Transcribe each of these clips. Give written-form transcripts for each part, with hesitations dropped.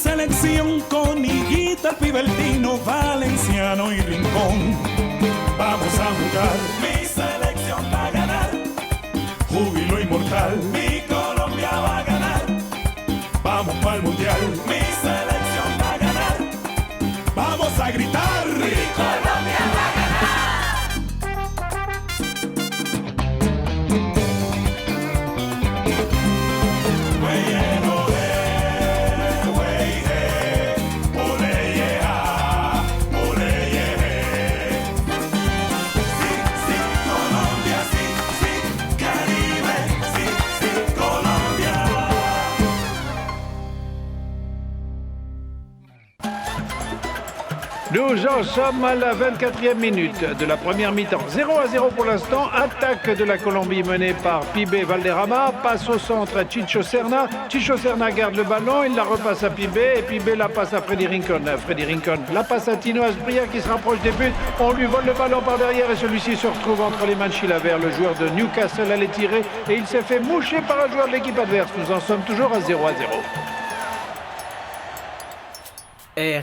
selección con Higuita, Pibertino, Valenciano y Rincón. Vamos a jugar. Mi selección va a ganar. Júbilo inmortal. Mi Colombia va a ganar. Vamos para el mundial. Mi selección va a ganar. Vamos a gritar. Mi Colombia va a ganar. Nous en sommes à la 24e minute de la première mi-temps. 0-0 pour l'instant. Attaque de la Colombie menée par Pibé Valderrama. Passe au centre à Chicho Serna. Chicho Serna garde le ballon. Il la repasse à Pibé. Et Pibé la passe à Freddy Rincon. Freddy Rincon la passe à Tino Asprilla qui se rapproche des buts. On lui vole le ballon par derrière et celui-ci se retrouve entre les mains de Chilavert. Le joueur de Newcastle allait tirer et il s'est fait moucher par un joueur de l'équipe adverse. Nous en sommes toujours à 0-0.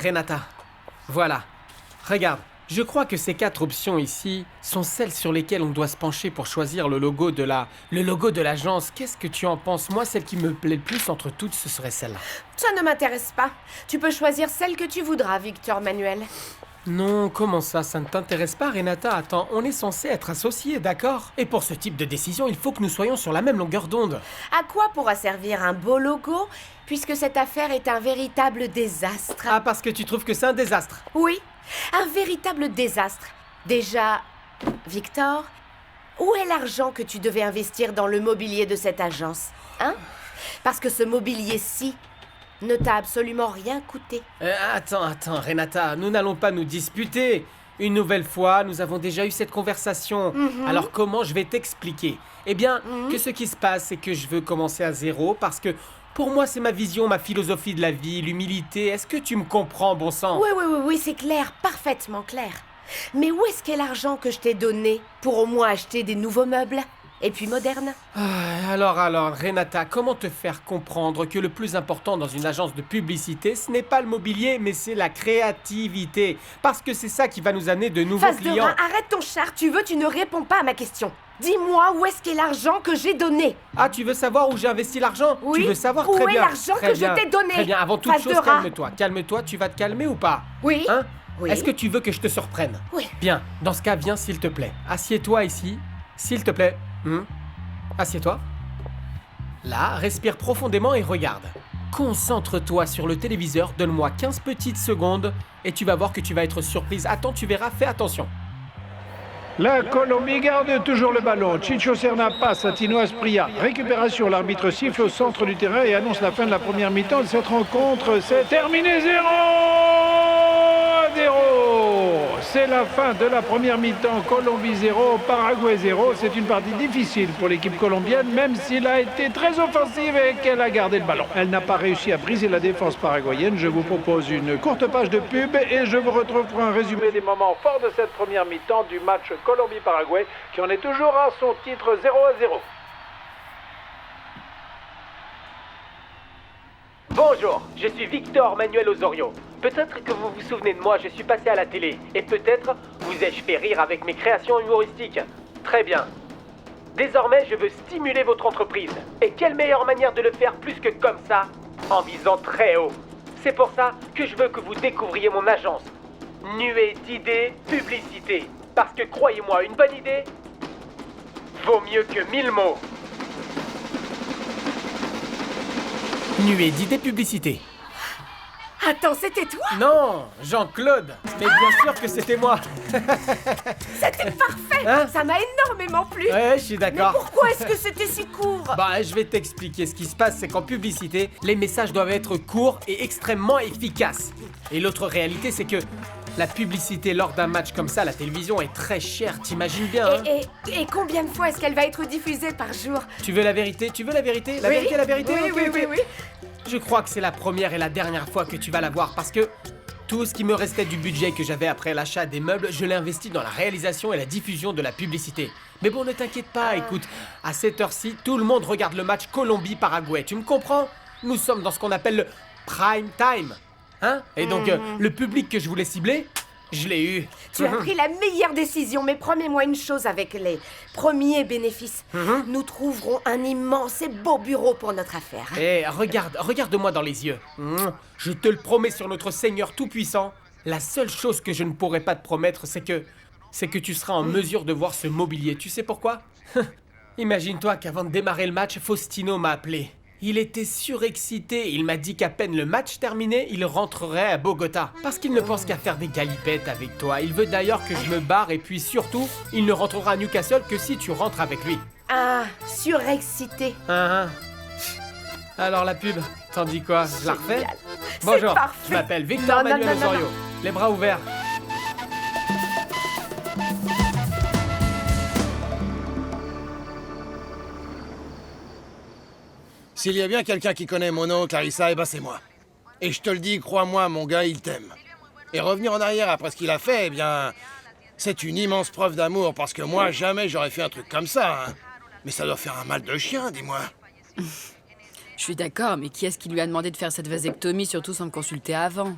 Renata, voilà. Regarde, je crois que ces 4 options ici sont celles sur lesquelles on doit se pencher pour choisir le logo de l'agence. Qu'est-ce que tu en penses? Moi, celle qui me plaît le plus entre toutes, ce serait celle-là. Ça ne m'intéresse pas. Tu peux choisir celle que tu voudras, Victor Manuel. Non, comment ça ne t'intéresse pas, Renata? Attends, on est censé être associés, d'accord? Et pour ce type de décision, il faut que nous soyons sur la même longueur d'onde. À quoi pourra servir un beau logo, puisque cette affaire est un véritable désastre? Ah, parce que tu trouves que c'est un désastre? Oui, un véritable désastre. Déjà, Victor, où est l'argent que tu devais investir dans le mobilier de cette agence? Hein? Parce que ce mobilier-ci ne t'a absolument rien coûté. Attends, Renata, nous n'allons pas nous disputer. Une nouvelle fois, nous avons déjà eu cette conversation. Alors comment je vais t'expliquer? Eh bien, que ce qui se passe, c'est que je veux commencer à zéro parce que pour moi, c'est ma vision, ma philosophie de la vie, l'humilité. Est-ce que tu me comprends, bon sang? Oui, c'est clair, parfaitement clair. Mais où est-ce qu'est l'argent que je t'ai donné pour au moins acheter des nouveaux meubles? Et puis modernes? Alors, Renata, comment te faire comprendre que le plus important dans une agence de publicité, ce n'est pas le mobilier, mais c'est la créativité. Parce que c'est ça qui va nous amener de nouveaux clients. Arrête ton char, tu ne réponds pas à ma question. Dis-moi où est-ce qu'est l'argent que j'ai donné? Ah, tu veux savoir où j'ai investi l'argent? Oui. Tu veux savoir? Où Très est bien. l'argent que je t'ai donné? Très bien, avant toute chose, calme-toi. Calme-toi, tu vas te calmer ou pas? Oui. Hein? Oui. Est-ce que tu veux que je te surprenne? Oui. Bien, dans ce cas, viens s'il te plaît. Assieds-toi ici, s'il te plaît. Assieds-toi. Là, respire profondément et regarde. Concentre-toi sur le téléviseur, donne-moi 15 petites secondes et tu vas voir que tu vas être surprise. Attends, tu verras, fais attention. La Colombie garde toujours le ballon. Chicho Serna passe à Tino Asprilla. Récupération, l'arbitre siffle au centre du terrain et annonce la fin de la première mi-temps de cette rencontre. C'est terminé 0-0. C'est la fin de la première mi-temps. Colombie 0, Paraguay 0. C'est une partie difficile pour l'équipe colombienne, même s'il a été très offensive et qu'elle a gardé le ballon. Elle n'a pas réussi à briser la défense paraguayenne. Je vous propose une courte page de pub et je vous retrouve pour un résumé des moments forts de cette première mi-temps du match Colombie-Paraguay qui en est toujours à son titre 0-0. Bonjour, je suis Victor Manuel Osorio. Peut-être que vous vous souvenez de moi, je suis passé à la télé. Et peut-être vous ai-je fait rire avec mes créations humoristiques. Très bien. Désormais, je veux stimuler votre entreprise. Et quelle meilleure manière de le faire plus que comme ça? En visant très haut. C'est pour ça que je veux que vous découvriez mon agence. Nuée d'idées, publicité. Parce que croyez-moi, une bonne idée vaut mieux que 1000 mots. Nuée d'idées publicité. Attends, c'était toi? Non, Jean-Claude. Mais bien sûr que c'était moi. C'était parfait. Hein? Ça m'a énormément plu. Ouais, je suis Mais d'accord. pourquoi est-ce que c'était si court? Bah, je vais t'expliquer. Ce qui se passe, c'est qu'en publicité, les messages doivent être courts et extrêmement efficaces. Et l'autre réalité, c'est que la publicité lors d'un match comme ça, la télévision est très chère, t'imagines bien, hein? Et combien de fois est-ce qu'elle va être diffusée par jour? Tu veux la vérité? Tu veux la vérité? La Oui. vérité, la vérité? Oui, Ok, ok. oui. Je crois que c'est la première et la dernière fois que tu vas la voir parce que tout ce qui me restait du budget que j'avais après l'achat des meubles, je l'ai investi dans la réalisation et la diffusion de la publicité. Mais bon, ne t'inquiète pas, écoute, à cette heure-ci, tout le monde regarde le match Colombie-Paraguay. Tu me comprends? Nous sommes dans ce qu'on appelle prime time. Hein? Et donc, le public que je voulais cibler, je l'ai eu. Tu as pris la meilleure décision, mais promets-moi une chose avec les premiers bénéfices. Nous trouverons un immense et beau bureau pour notre affaire. Eh, regarde-moi dans les yeux. Je te le promets sur notre Seigneur Tout-Puissant, la seule chose que je ne pourrais pas te promettre, c'est que tu seras en mesure de voir ce mobilier. Tu sais pourquoi? Imagine-toi qu'avant de démarrer le match, Faustino m'a appelé. Il était surexcité, il m'a dit qu'à peine le match terminé, il rentrerait à Bogota. Parce qu'il ne pense qu'à faire des galipettes avec toi. Il veut d'ailleurs que je me barre et puis surtout, il ne rentrera à Newcastle que si tu rentres avec lui. Ah, surexcité. Alors la pub, t'en dis quoi? Je la refais? Génial. Bonjour, C'est parfait. je m'appelle Victor Non, Manuel non, non, Osorio. non. Les bras ouverts. S'il y a bien quelqu'un qui connaît Mono, Clarissa, eh ben c'est moi. Et je te le dis, crois-moi, mon gars, il t'aime. Et revenir en arrière après ce qu'il a fait, eh bien, c'est une immense preuve d'amour, parce que moi, jamais j'aurais fait un truc comme ça, hein. Mais ça doit faire un mal de chien, dis-moi. Je suis d'accord, mais qui est-ce qui lui a demandé de faire cette vasectomie, surtout sans me consulter avant?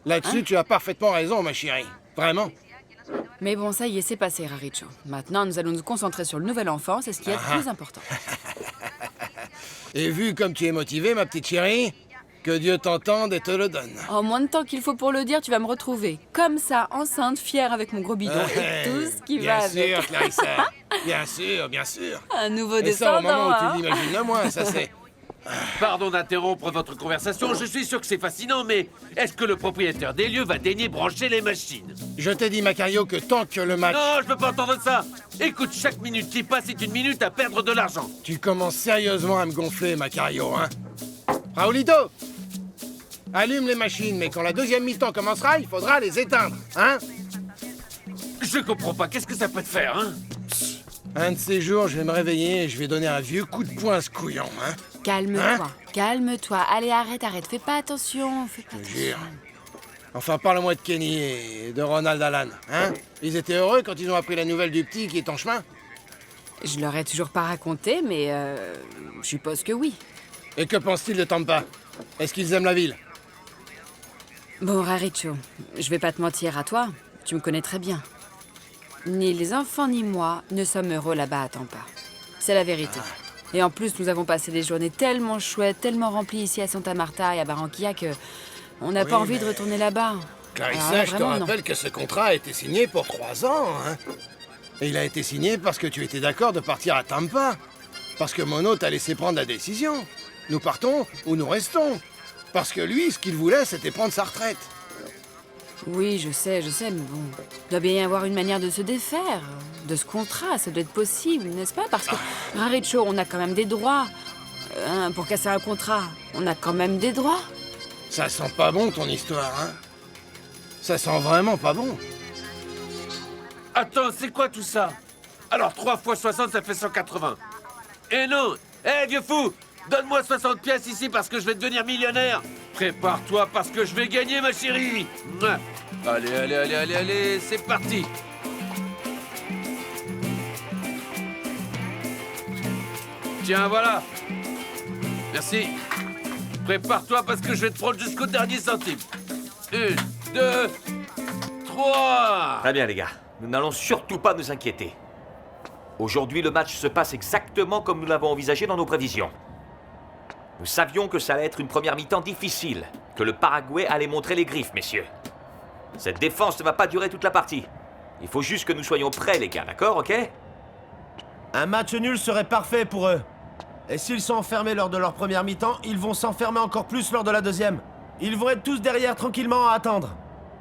Là-dessus, tu as parfaitement raison, ma chérie. Vraiment. Mais bon, ça y est, c'est passé, Raricho. Maintenant, nous allons nous concentrer sur le nouvel enfant, c'est ce qui est le plus important. Et vu comme tu es motivée, ma petite chérie, que Dieu t'entende et te le donne. En moins de temps qu'il faut pour le dire, tu vas me retrouver. Comme ça, enceinte, fière avec mon gros bidon et tout ce qui va avec. Bien sûr, Clarissa. Bien sûr, bien sûr. Un nouveau Et ça, au moment descendant, où hein. tu l'imagines le moins, ça c'est... Pardon d'interrompre votre conversation, je suis sûr que c'est fascinant, mais est-ce que le propriétaire des lieux va daigner brancher les machines? Je t'ai dit, Macario, que tant que le match... Non, je peux pas entendre ça. Écoute, chaque minute qui passe est une minute à perdre de l'argent. Tu commences sérieusement à me gonfler, Macario, hein? Raoulito! Allume les machines, mais quand la deuxième mi-temps commencera, il faudra les éteindre, hein? Je comprends pas, qu'est-ce que ça peut te faire, hein? Un de ces jours, je vais me réveiller et je vais donner un vieux coup de poing à ce couillon, hein? Calme-toi, calme-toi. Allez, arrête, fais pas attention, fais pas Je te attention. jure. Enfin, parle-moi de Kenny et de Ronald Allan, hein? Ils étaient heureux quand ils ont appris la nouvelle du petit qui est en chemin? Je leur ai toujours pas raconté, mais je suppose que oui. Et que pensent-ils de Tampa? Est-ce qu'ils aiment la ville? Bon, Raricho, je vais pas te mentir à toi, tu me connais très bien. Ni les enfants ni moi ne sommes heureux là-bas à Tampa. C'est la vérité. Et en plus, nous avons passé des journées tellement chouettes, tellement remplies ici à Santa Marta et à Barranquilla que on n'a pas envie de retourner là-bas. Clarissa, Alors là, je te vraiment, non. rappelle que ce contrat a été signé pour 3 ans, hein? Et il a été signé parce que tu étais d'accord de partir à Tampa. Parce que Mono t'a laissé prendre la décision. Nous partons ou nous restons. Parce que lui, ce qu'il voulait, c'était prendre sa retraite. Oui, je sais, mais bon, il doit bien y avoir une manière de se défaire de ce contrat, ça doit être possible, n'est-ce pas? Parce que, Raricho, on a quand même des droits. Pour casser un contrat, on a quand même des droits. Ça sent pas bon, ton histoire, hein? Ça sent vraiment pas bon. Attends, c'est quoi tout ça? Alors 3 fois 60, ça fait 180. Et non! Vieux fou! Donne-moi 60 pièces ici parce que je vais devenir millionnaire! Prépare-toi parce que je vais gagner, ma chérie! Mouah. Allez, c'est parti! Tiens, voilà! Merci! Prépare-toi parce que je vais te prendre jusqu'au dernier centime! 1, 2, 3! Très bien, les gars. Nous n'allons surtout pas nous inquiéter. Aujourd'hui, le match se passe exactement comme nous l'avons envisagé dans nos prévisions. Nous savions que ça allait être une première mi-temps difficile, que le Paraguay allait montrer les griffes, messieurs. Cette défense ne va pas durer toute la partie. Il faut juste que nous soyons prêts, les gars, d'accord, ok? Un match nul serait parfait pour eux. Et s'ils sont enfermés lors de leur première mi-temps, ils vont s'enfermer encore plus lors de la deuxième. Ils vont être tous derrière tranquillement à attendre.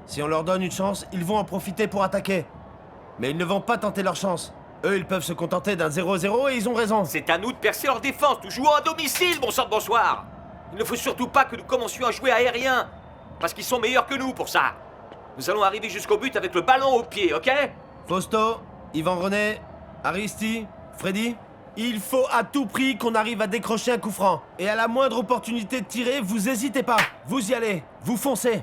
Si on leur donne une chance, ils vont en profiter pour attaquer. Mais ils ne vont pas tenter leur chance. Eux, ils peuvent se contenter d'un 0-0 et ils ont raison. C'est à nous de percer leur défense. Nous jouons à domicile, bon sang de bonsoir. Il ne faut surtout pas que nous commencions à jouer aérien. Parce qu'ils sont meilleurs que nous pour ça. Nous allons arriver jusqu'au but avec le ballon au pied, ok? Fausto, Yvan René, Aristi, Freddy, il faut à tout prix qu'on arrive à décrocher un coup franc. Et à la moindre opportunité de tirer, vous hésitez pas. Vous y allez, vous foncez.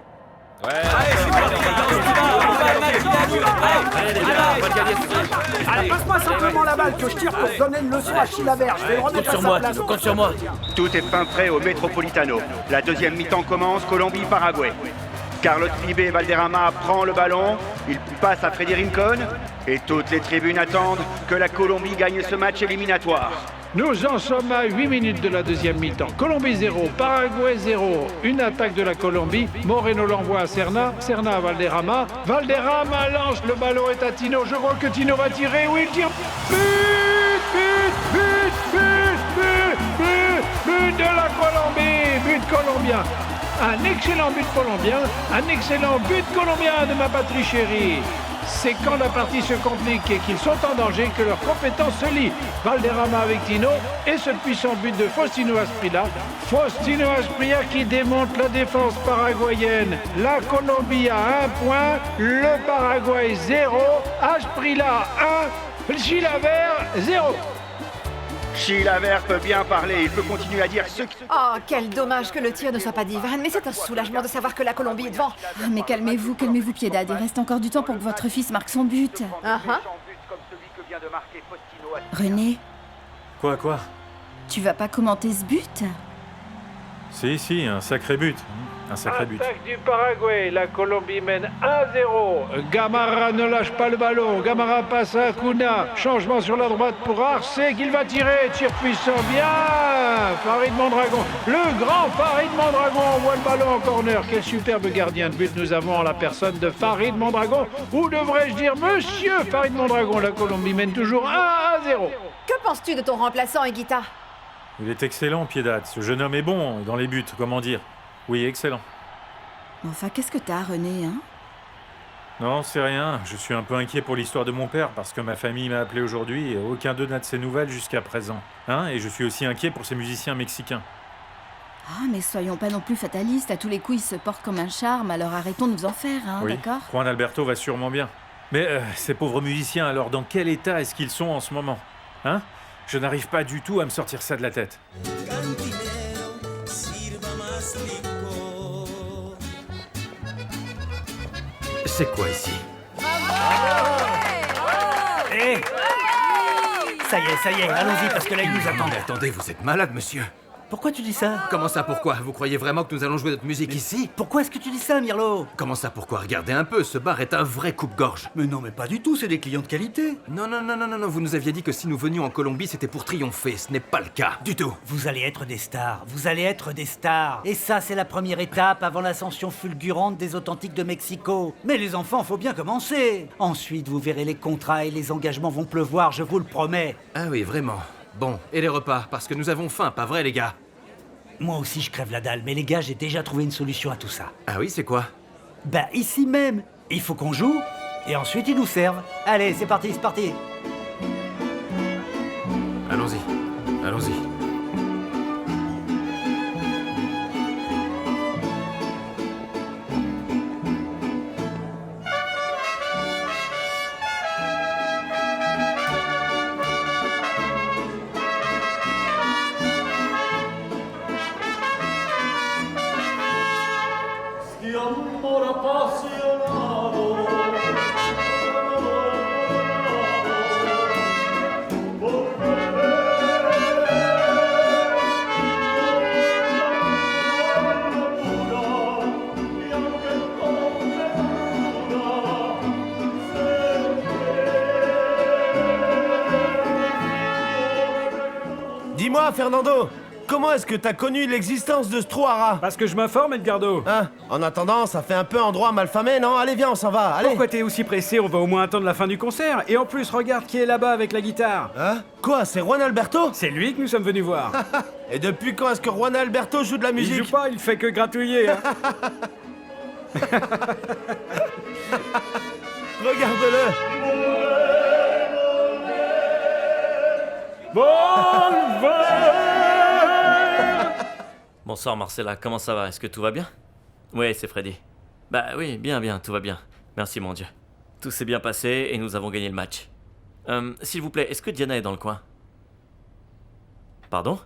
Allez, passe-moi simplement la balle que je tire pour donner une leçon à Chilavert. Je vais le remettre à sa place. Compte sur moi. Tout est fin prêt au Metropolitano. La deuxième mi-temps commence, Colombie-Paraguay. Carlos Pibe Valderrama prend le ballon, il passe à Freddy Rincon, et toutes les tribunes attendent que la Colombie gagne ce match éliminatoire. Nous en sommes à 8 minutes de la deuxième mi-temps. Colombie 0, Paraguay 0. Une attaque de la Colombie. Moreno l'envoie à Serna. Serna à Valderrama. Valderrama lance, le ballon est à Tino. Je crois que Tino va tirer. Oui, il tire. But de la Colombie. But colombien. Un excellent but colombien. Un excellent but colombien de ma patrie chérie. C'est quand la partie se complique et qu'ils sont en danger que leurs compétences se lient. Valderrama avec Tino et ce puissant but de Faustino Asprilla. Faustino Asprilla qui démonte la défense paraguayenne. La Colombie a 1 point, le Paraguay 0, Asprilla 1, Chilavert 0. Chilavert peut bien parler, il peut continuer à dire ce qui... Oh, quel dommage que le tir ne soit pas d'Ivan, mais c'est un soulagement de savoir que la Colombie est devant. Ah, mais calmez-vous, Piedad. Il reste encore du temps pour que votre fils marque son but. René, Quoi tu vas pas commenter ce but? Si, un sacré but. Un sacré but. Attaque du Paraguay, la Colombie mène 1-0. Gamara ne lâche pas le ballon. Gamara passe à Acuna. Changement sur la droite pour Arce qu'il va tirer. Tir puissant, bien. Farid Mondragon. Le grand Farid Mondragon envoie le ballon en corner. Quel superbe gardien de but nous avons en la personne de Farid Mondragon. Ou devrais-je dire Monsieur Farid Mondragon. La Colombie mène toujours 1-0. Que penses-tu de ton remplaçant, Higuita? Il est excellent, Piedad. Ce jeune homme est bon dans les buts, comment dire. Oui, excellent. Enfin, qu'est-ce que t'as, René, hein? Non, c'est rien. Je suis un peu inquiet pour l'histoire de mon père parce que ma famille m'a appelé aujourd'hui et aucun d'eux n'a de ses nouvelles jusqu'à présent. Et je suis aussi inquiet pour ces musiciens mexicains. Ah, mais soyons pas non plus fatalistes. À tous les coups, ils se portent comme un charme, alors arrêtons de nous en faire, hein, Oui, d'accord? Juan Alberto va sûrement bien. Mais ces pauvres musiciens, alors dans quel état est-ce qu'ils sont en ce moment? Je n'arrive pas du tout à me sortir ça de la tête. C'est quoi ici? Hé Ça y est, allons-y, parce que là, ils nous attendent. Mais attendez, vous êtes malade, monsieur. Pourquoi tu dis ça? Comment ça, pourquoi? Vous croyez vraiment que nous allons jouer notre musique ici? Pourquoi est-ce que tu dis ça, Mirlo? Comment ça, pourquoi? Regardez un peu, ce bar est un vrai coupe-gorge. Mais non, mais pas du tout, c'est des clients de qualité. Non, vous nous aviez dit que si nous venions en Colombie, c'était pour triompher. Ce n'est pas le cas, du tout. Vous allez être des stars, Et ça, c'est la première étape avant l'ascension fulgurante des authentiques de Mexico. Mais les enfants, faut bien commencer. Ensuite, vous verrez les contrats et les engagements vont pleuvoir, je vous le promets. Ah oui, vraiment. Bon, et les repas? Parce que nous avons faim, pas vrai, les gars? Moi aussi, je crève la dalle, mais les gars, j'ai déjà trouvé une solution à tout ça. Ah oui, c'est quoi? Bah, ici même. Il faut qu'on joue, et ensuite ils nous servent. Allez, c'est parti. Allons-y. Dis-moi, Fernando, comment est-ce que t'as connu l'existence de ce trou à rats? Parce que je m'informe, Edgardo. En attendant, ça fait un peu endroit malfamé, non? Allez, viens, on s'en va, allez. Pourquoi t'es aussi pressé? On va au moins attendre la fin du concert. Et en plus, regarde qui est là-bas avec la guitare. Quoi, c'est Juan Alberto? C'est lui que nous sommes venus voir. Et depuis quand est-ce que Juan Alberto joue de la musique? Il joue pas, il fait que gratouiller. Regarde-le. Bonsoir Marcella, comment ça va? Est-ce que tout va bien? Oui, c'est Freddy. Bah oui, bien, tout va bien. Merci mon Dieu. Tout s'est bien passé et nous avons gagné le match. S'il vous plaît, est-ce que Diana est dans le coin? Pardon?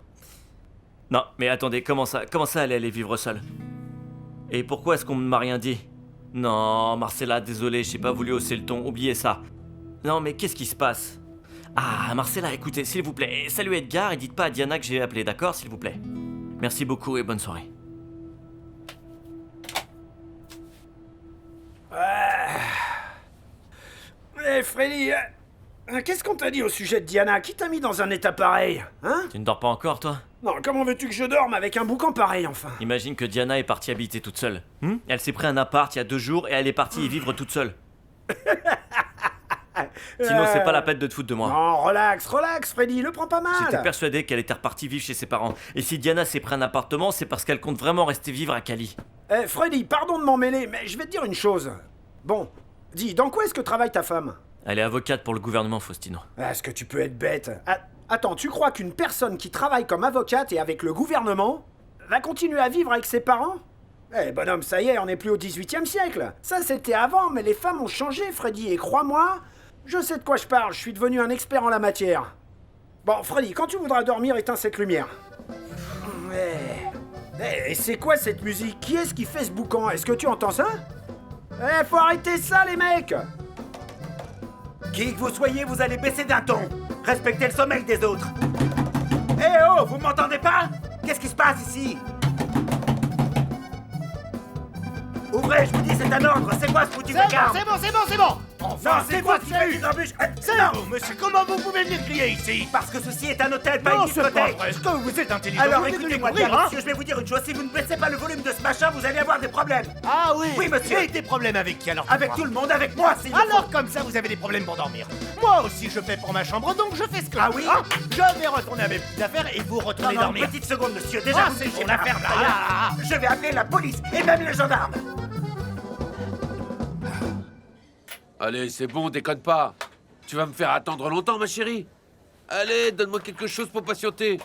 Non, mais attendez, comment ça elle est allée vivre seule? Et pourquoi est-ce qu'on ne m'a rien dit? Non, Marcella, désolé, j'ai pas voulu hausser le ton, oubliez ça. Non, mais qu'est-ce qui se passe? Ah, Marcella, écoutez, s'il vous plaît, saluez Edgar et dites pas à Diana que j'ai appelé, d'accord, s'il vous plaît. Merci beaucoup et bonne soirée. Eh, Freddy, qu'est-ce qu'on t'a dit au sujet de Diana? Qui t'a mis dans un état pareil? Hein? Tu ne dors pas encore, toi? Non, comment veux-tu que je dorme avec un boucan pareil, enfin? Imagine que Diana est partie habiter toute seule. Elle s'est pris un appart il y a 2 jours et elle est partie y vivre toute seule. Sinon, c'est pas la peine de te foutre de moi. Non, relax, Freddy, le prends pas mal. J'étais persuadé qu'elle était repartie vivre chez ses parents. Et si Diana s'est pris un appartement, c'est parce qu'elle compte vraiment rester vivre à Cali. Eh, Freddy, pardon de m'en mêler, mais je vais te dire une chose. Bon, dis, dans quoi est-ce que travaille ta femme? Elle est avocate pour le gouvernement, Faustino. Est-ce que tu peux être bête? Attends, tu crois qu'une personne qui travaille comme avocate et avec le gouvernement va continuer à vivre avec ses parents? Eh, bonhomme, ça y est, on n'est plus au 18e siècle. Ça, c'était avant, mais les femmes ont changé, Freddy, et crois-moi, je sais de quoi je parle, je suis devenu un expert en la matière. Bon, Freddy, quand tu voudras dormir, éteins cette lumière. Et c'est quoi cette musique? Qui est-ce qui fait ce boucan? Est-ce que tu entends ça? Eh, faut arrêter ça, les mecs! Qui que vous soyez, vous allez baisser d'un ton. Respectez le sommeil des autres. Eh oh, vous m'entendez pas? Qu'est-ce qui se passe ici? Ouvrez, je vous dis, c'est un ordre. C'est quoi ce foutu vacarme? C'est bon. Enfin, c'est quoi ce foutu embûche? C'est vous, monsieur, comment vous pouvez venir crier ici? Parce que ceci est un hôtel, pas Non, une c'est pas discothèque. vrai. Est-ce que vous êtes intelligent? Alors Vous venez de écoutez-moi découvrir, bien, hein? monsieur, je vais vous dire une chose. Si vous ne baissez pas le volume de ce machin, vous allez avoir des problèmes. Ah oui? Oui, monsieur. Et des problèmes avec qui alors? Avec tout le monde, avec moi, s'il le Alors faut. comme ça, vous avez des problèmes pour dormir. Moi aussi, je paie pour ma chambre, donc je fais ce que Ah je oui? veux, hein? Je vais retourner à mes petites affaires et vous retournez Non, dormir. petite seconde, monsieur. Déjà, Ah, vous c'est fichez bon, la l'affaire, ferme, là. Je vais appeler la police et même les gendarmes. Allez, c'est bon, déconne pas. Tu vas me faire attendre longtemps, ma chérie. Allez, donne-moi quelque chose pour patienter.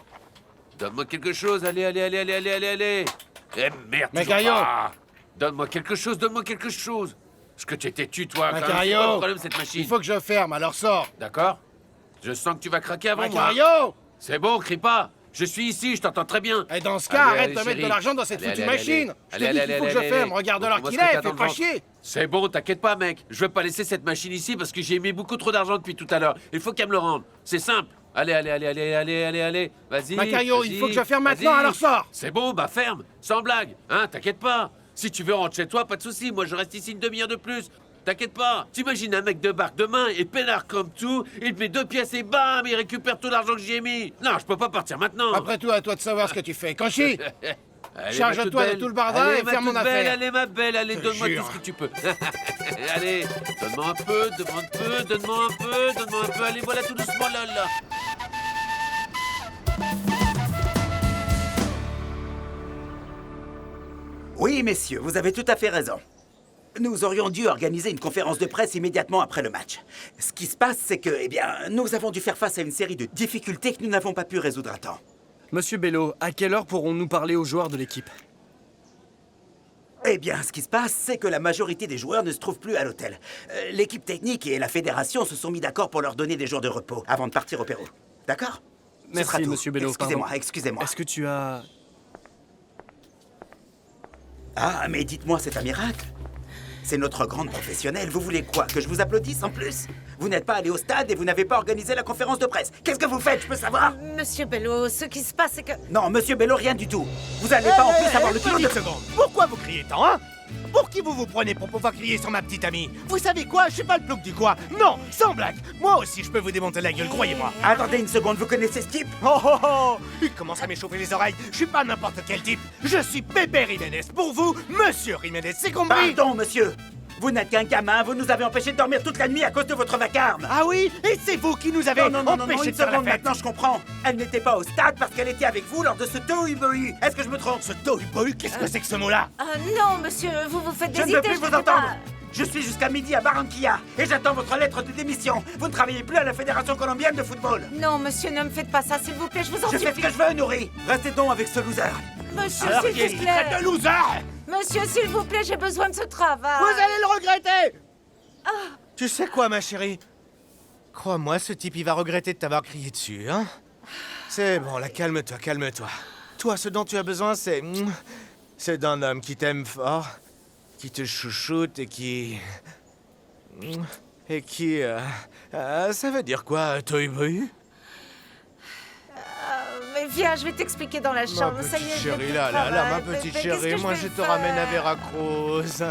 Donne-moi quelque chose, allez. Eh merde, toujours Macario. pas. Donne-moi quelque chose. Est-ce que tu étais tu, toi? quand même, c'est quoi Macario, le problème, cette machine? il faut que je ferme, alors sors. D'accord. Je sens que tu vas craquer avant moi. Macario! C'est bon, crie pas. Je suis ici, je t'entends très bien. Et dans ce cas, Allez, arrête de allez, mettre de chérie. l'argent dans cette Allez, foutue allez, machine. Je te allez, dis allez, qu'il faut que je allez, ferme. allez. Regarde l'heure Montre-moi qu'il ce que est, t'as fais dans pas le ventre. chier. C'est bon, t'inquiète pas, mec. Je vais pas laisser cette machine ici parce que j'ai mis beaucoup trop d'argent depuis tout à l'heure. Il faut qu'elle me le rende. C'est simple. Allez. Vas-y. Macario, il vas-y, faut que je ferme vas-y. maintenant, alors sors. C'est bon, bah ferme. Sans blague. Hein, t'inquiète pas. Si tu veux rentrer chez toi, pas de souci. Moi, je reste ici une demi-heure de plus. T'inquiète pas. T'imagines un mec de barque demain et peinard comme tout, il te met 2 pièces et bam, il récupère tout l'argent que j'y ai mis. Non, je peux pas partir maintenant. Après tout, à toi de savoir ce que tu fais. Kanchi, Allez, charge-toi ma toute de belle. tout le bardin Allez, et ma ferme toute mon belle, affaire. Allez, ma belle, allez, Je donne-moi jure. tout ce que tu peux. Allez, donne-moi un peu, donne-moi un peu. Allez, voilà, tout doucement, là. Oui, messieurs, vous avez tout à fait raison. Nous aurions dû organiser une conférence de presse immédiatement après le match. Ce qui se passe, c'est que, eh bien, nous avons dû faire face à une série de difficultés que nous n'avons pas pu résoudre à temps. Monsieur Bello, à quelle heure pourrons-nous parler aux joueurs de l'équipe? Eh bien, ce qui se passe, c'est que la majorité des joueurs ne se trouvent plus à l'hôtel. L'équipe technique et la fédération se sont mis d'accord pour leur donner des jours de repos avant de partir au Pérou. D'accord? Ce sera Merci, tout. monsieur Bello. Excusez-moi. Est-ce que tu as... Ah, mais dites-moi, c'est un miracle. C'est notre grande professionnelle. Vous voulez quoi? Que je vous applaudisse en plus? Vous n'êtes pas allé au stade et vous n'avez pas organisé la conférence de presse. Qu'est-ce que vous faites, je peux savoir? Monsieur Bello, ce qui se passe, c'est que... Non, monsieur Bello, rien du tout. Vous n'allez pas en plus avoir le culot de... seconde. Pourquoi vous criez tant, hein? Pour qui vous vous prenez pour pouvoir crier sur ma petite amie? Vous savez quoi? Je suis pas le plouc du coin. Non, sans blague. Moi aussi, je peux vous démonter la gueule, croyez-moi. Attendez une seconde, vous connaissez ce type? Oh, il commence à m'échauffer les oreilles. Je suis pas n'importe quel type. Je suis Pépé Jiménez. Pour vous, monsieur Jiménez, c'est compris? Pardon, monsieur. Vous n'êtes qu'un gamin, vous nous avez empêché de dormir toute la nuit à cause de votre vacarme. Ah oui? Et c'est vous qui nous avez non, empêché une de faire la seconde, fête. maintenant je comprends. Elle n'était pas au stade parce qu'elle était avec vous lors de ce tohu-bohu. Est-ce que je me trompe? Ce tohu-bohu, qu'est-ce que c'est que ce mot-là? non, monsieur, vous vous faites Je des ne veux idées, plus vous sais entendre. pas. Je suis jusqu'à midi à Barranquilla et j'attends votre lettre de démission. Vous ne travaillez plus à la Fédération colombienne de football. Non, monsieur, ne me faites pas ça, s'il vous plaît, je vous en Je supplie. fais ce que je veux, Nourri. Restez donc avec ce loser. Monsieur, Alors, s'il qui vous plaît. traite de loser? Monsieur, s'il vous plaît, j'ai besoin de ce travail. Vous allez le regretter! Tu sais quoi, ma chérie? Crois-moi, ce type, il va regretter de t'avoir crié dessus, hein? C'est bon, là, calme-toi, calme-toi. Toi, ce dont tu as besoin, c'est d'un homme qui t'aime fort, qui te chouchoute et qui... Et qui... ça veut dire quoi, Toy Boy? Mais viens, je vais t'expliquer dans la chambre. Ça y est, je vais Chérie, plus là, travailler. ma petite Mais qu'est-ce chérie, que moi je je vais te ramène à faire Veracruz.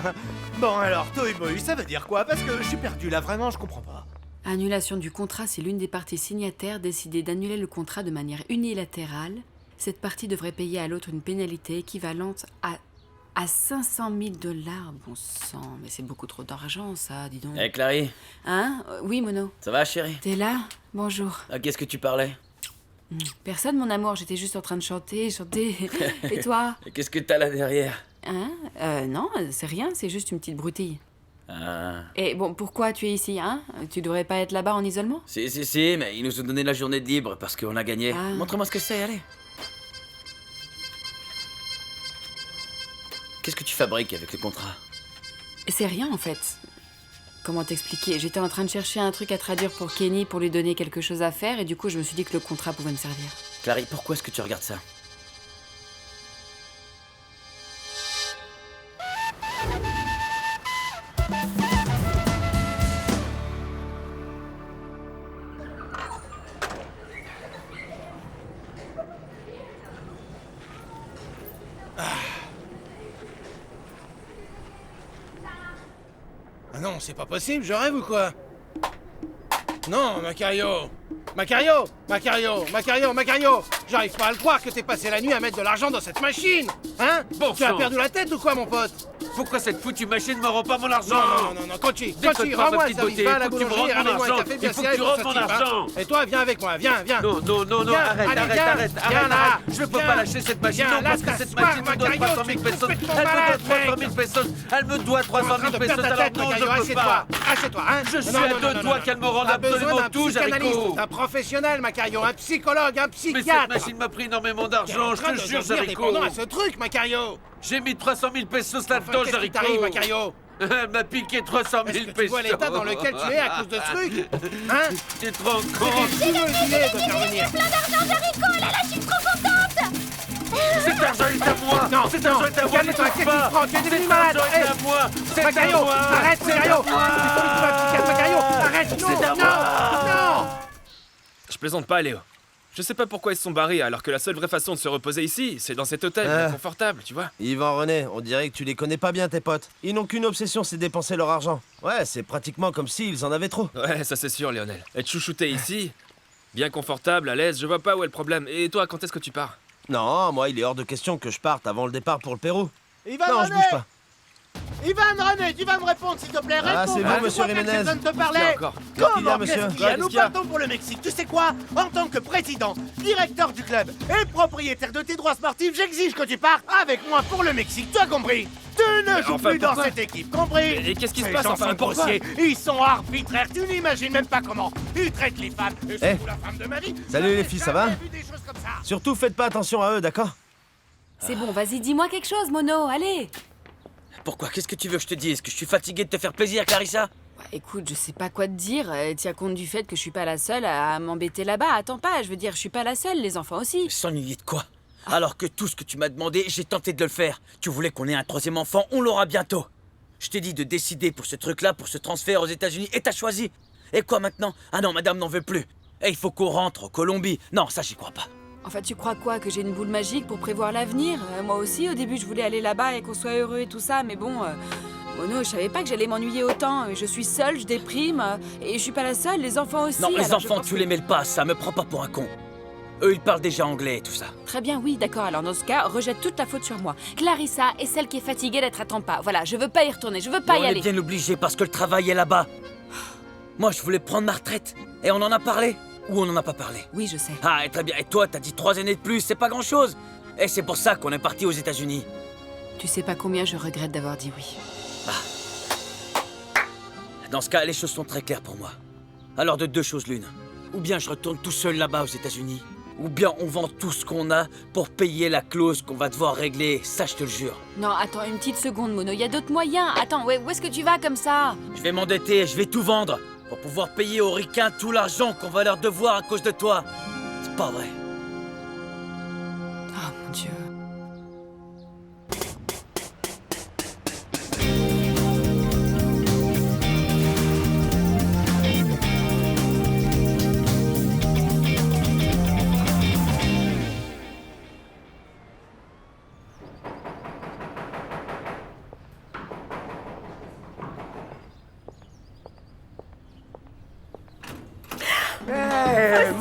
Bon alors, Toy Boy, ça veut dire quoi? Parce que je suis perdu là, vraiment, je comprends pas. Annulation du contrat si l'une des parties signataires décidait d'annuler le contrat de manière unilatérale. Cette partie devrait payer à l'autre une pénalité équivalente à 500 000 $. Bon sang, mais c'est beaucoup trop d'argent, ça, dis donc. Hé, Clary, Hein? Oui, Mono. ça va, chérie? T'es là? Bonjour. À qu'est-ce que tu parlais? Personne, mon amour, j'étais juste en train de chanter. Et toi? Et qu'est-ce que t'as là derrière? Hein? Non, c'est rien, c'est juste une petite broutille. Ah... Et bon, pourquoi tu es ici, hein? Tu devrais pas être là-bas en isolement? Si, mais ils nous ont donné la journée de libre parce qu'on a gagné. Ah. Montre-moi ce que c'est, allez. Qu'est-ce que tu fabriques avec le contrat? C'est rien, en fait. Comment t'expliquer? J'étais en train de chercher un truc à traduire pour Kenny pour lui donner quelque chose à faire et du coup, je me suis dit que le contrat pouvait me servir. Clary, pourquoi est-ce que tu regardes ça? Ah non, c'est pas possible, je rêve ou quoi? Non, Macario! Macario! J'arrive pas à le croire que t'aies passé la nuit à mettre de l'argent dans cette machine! Hein? Bon Tu as sang. perdu la tête ou quoi, mon pote? Pourquoi cette foutue machine me rend pas mon argent? Non, Conchi, Déconne pas, ma rends-moi petite ça, beauté. va à la Il faut que tu me boulangerie, rendes mon ramène-moi un argent. café Il bien faut que serré tu pour rendes ce mon type, hein. argent. Et toi, viens avec moi, viens. Non, Viens, arrête, allez, arrête, viens, arrête, viens arrête, là, arrête. Je peux viens. pas lâcher cette machine, Viens, non, là, parce que ça cette se machine passe, me doit Macario, 300 000 tu es pesos. complètement Elle me malade, doit 300 000 mec. pesos. Elle me doit 300 000 pesos, Perds ta alors tête, non, je Macario, peux assieds-toi, pas. assieds-toi, hein. Je suis à deux doigts qu'elle me rende T'as besoin absolument d'un tout, psychanalyste, Jericho. d'un professionnel, Macario, un psychologue, un Mais cette psychiatre. machine m'a pris énormément T'es en d'argent, je train te de jure, devenir Jericho. dépendant à ce truc, Macario. J'ai mis 300 000 pesos là-dedans, Enfin, qu'est-ce qui Jericho. t'arrive, Macario? Elle m'a piqué 300 000 Est-ce que pesos. tu vois l'état dans lequel tu es à cause de ce truc? Hein? Tu te rends compte? C'était une bonne idée de faire venir. Plein d'argent, Jericho, là, je suis trop contente. Cet argent est à moi! Non, Cet argent est à moi! calme-toi, qu'est-ce que tu prends? Tu es devenu Cet malade. argent est à moi! C'est Macario, à moi! arrête, C'est Macario. à moi! Il faut que tu sois un psychiatre, Macario. Arrête, non, C'est à non. Je plaisante pas, Léo. Je sais pas pourquoi ils se sont barrés alors que la seule vraie façon de se reposer ici, c'est dans cet hôtel bien confortable, tu vois. Yvan, René, on dirait que tu les connais pas bien, tes potes. Ils n'ont qu'une obsession, c'est dépenser leur argent. Ouais, c'est pratiquement comme s'ils en avaient trop. Ouais, ça c'est sûr, Lionel. Être chouchouté ici, bien confortable, à l'aise, je vois pas où est le problème. Et toi, quand est-ce que tu pars? Non, moi, il est hors de question que je parte avant le départ pour le Pérou. Ivan, Non, je René. bouge pas. Ivan, René, tu vas me répondre, s'il te plaît. Ah, Réponds, c'est vous, monsieur Jiménez. Je viens de te parler. Qu'est-ce qu'il y a encore? Qu'est-ce qu'il y a, monsieur? Qu'est-ce qu'il y a? Qu'est-ce Nous qu'il y a? partons pour le Mexique. Tu sais quoi? En tant que président, directeur du club et propriétaire de tes droits sportifs, j'exige que tu partes avec moi pour le Mexique. Tu as compris? Tu ne joues enfin, plus dans pourquoi? cette équipe, compris? Et qu'est-ce qui se Ces passe, gens enfin, sont pourquoi? grossiers, ils sont arbitraires, tu n'imagines même pas comment. Ils traitent les femmes, et Eh. surtout la femme de ma vie. Salut les filles, ça va? Surtout, faites pas attention à eux, d'accord? C'est bon, vas-y, dis-moi quelque chose, Mono, allez. Pourquoi? Qu'est-ce que tu veux que je te dise? Que je suis fatigué de te faire plaisir, Clarissa? Bah, écoute, je sais pas quoi te dire. Tiens compte du fait que je suis pas la seule à m'embêter là-bas. Attends pas, je veux dire, je suis pas la seule, les enfants aussi. S'ennuyer de quoi? Alors que tout ce que tu m'as demandé, j'ai tenté de le faire. Tu voulais qu'on ait un troisième enfant, on l'aura bientôt. Je t'ai dit de décider pour ce truc-là, pour ce transfert aux États-Unis, et t'as choisi. Et quoi maintenant? Ah non, madame n'en veut plus. Et il faut qu'on rentre en Colombie. Non, ça j'y crois pas. Enfin, tu crois quoi? Que j'ai une boule magique pour prévoir l'avenir? Moi aussi, au début, je voulais aller là-bas et qu'on soit heureux et tout ça, mais bon... Mono, je savais pas que j'allais m'ennuyer autant. Je suis seule, je déprime, et je suis pas la seule, les enfants aussi. Non, les alors je enfants, pense tu que- les mêles pas, ça me prend pas pour un con. Eux, ils parlent déjà anglais et tout ça. Très bien, oui, d'accord. Alors dans ce cas, rejette toute la faute sur moi. Clarissa est celle qui est fatiguée d'être à Tampa. Voilà, je veux pas y retourner, je veux pas Mais y on aller. est bien obligé parce que le travail est là-bas. Moi, je voulais prendre ma retraite. Et on en a parlé? Ou on en a pas parlé? Oui, je sais. Ah, et très bien. Et toi, t'as dit 3 années de plus, c'est pas grand-chose. Et c'est pour ça qu'on est parti aux États-Unis. Tu sais pas combien je regrette d'avoir dit oui. Dans ce cas, les choses sont très claires pour moi. Alors de deux choses l'une. Ou bien je retourne tout seul là-bas aux États-Unis, ou bien on vend tout ce qu'on a pour payer la clause qu'on va devoir régler. Ça, je te le jure. Non, attends une petite seconde, Mono. Il y a d'autres moyens. Attends, où est-ce que tu vas comme ça? Je vais m'endetter et je vais tout vendre pour pouvoir payer aux ricains tout l'argent qu'on va leur devoir à cause de toi. C'est pas vrai. Oh mon Dieu.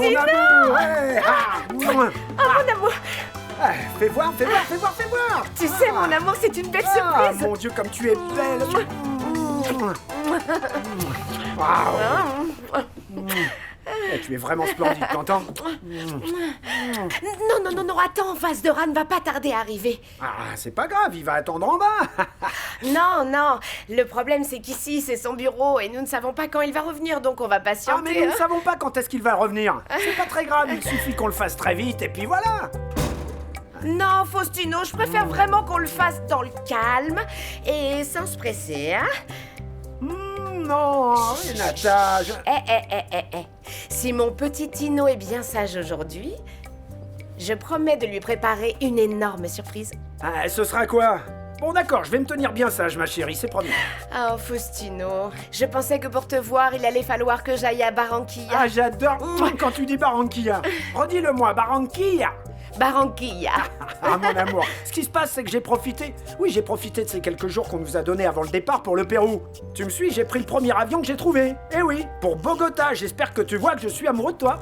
mon Tino. amour ouais. Mon amour. Fais voir, fais voir, fais voir, fais voir. Tu sais, mon amour, c'est une belle surprise. Mon Dieu, comme tu es belle. Waouh. Tu es vraiment splendide, t'entends? Non, attends, Vase de Rat ne va pas tarder à arriver. Ah, c'est pas grave, il va attendre en bas. Non, le problème c'est qu'ici c'est son bureau et nous ne savons pas quand il va revenir, donc on va patienter. Ah, mais nous ne savons pas quand est-ce qu'il va revenir. C'est pas très grave, il suffit qu'on le fasse très vite et puis voilà. Non, Faustino, je préfère vraiment qu'on le fasse dans le calme et sans se presser, hein? Non, Renata, Si mon petit Tino est bien sage aujourd'hui, je promets de lui préparer une énorme surprise. Ah, ce sera quoi? Bon d'accord, je vais me tenir bien sage, ma chérie, c'est promis. Oh, Faustino, je pensais que pour te voir, il allait falloir que j'aille à Barranquilla. Ah, j'adore quand tu dis Barranquilla. Redis-le-moi, Barranquilla. Barranquilla. Ah, mon amour. Ce qui se passe, c'est que j'ai profité de ces quelques jours qu'on nous a donnés avant le départ pour le Pérou. Tu me suis, j'ai pris le premier avion que j'ai trouvé. Eh oui, pour Bogota. J'espère que tu vois que je suis amoureux de toi.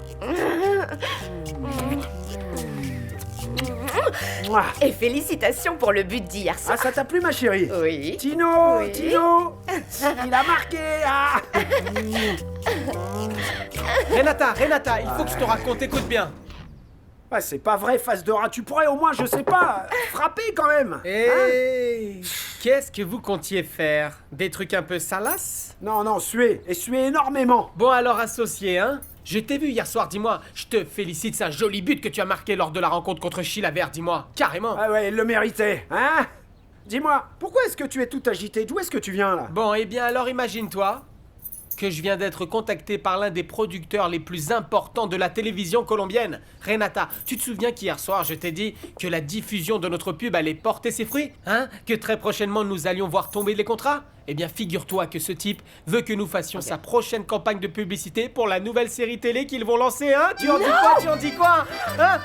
Et félicitations pour le but d'hier soir. Ah, ça t'a plu, ma chérie? Oui. Tino, Oui. Tino, il a marqué. Ah. Renata, il faut que je te raconte, écoute bien. Ouais, c'est pas vrai, Face de Rat. Tu pourrais au moins, je sais pas, frapper quand même. Hey, qu'est-ce que vous comptiez faire? Des trucs un peu salaces? Non, suer, et suer énormément. Bon alors associé, hein? Je t'ai vu hier soir, dis-moi. Je te félicite, c'est un joli but que tu as marqué lors de la rencontre contre Chilavert, dis-moi. Carrément. Ah ouais, il le méritait, hein? Dis-moi, pourquoi est-ce que tu es tout agité? D'où est-ce que tu viens, là? Bon, eh bien alors imagine-toi que je viens d'être contacté par l'un des producteurs les plus importants de la télévision colombienne. Renata, tu te souviens qu'hier soir, je t'ai dit que la diffusion de notre pub allait porter ses fruits? Hein? Que très prochainement, nous allions voir tomber les contrats? Eh bien, figure-toi que ce type veut que nous fassions sa prochaine campagne de publicité pour la nouvelle série télé qu'ils vont lancer, hein? Tu en dis quoi? Hein?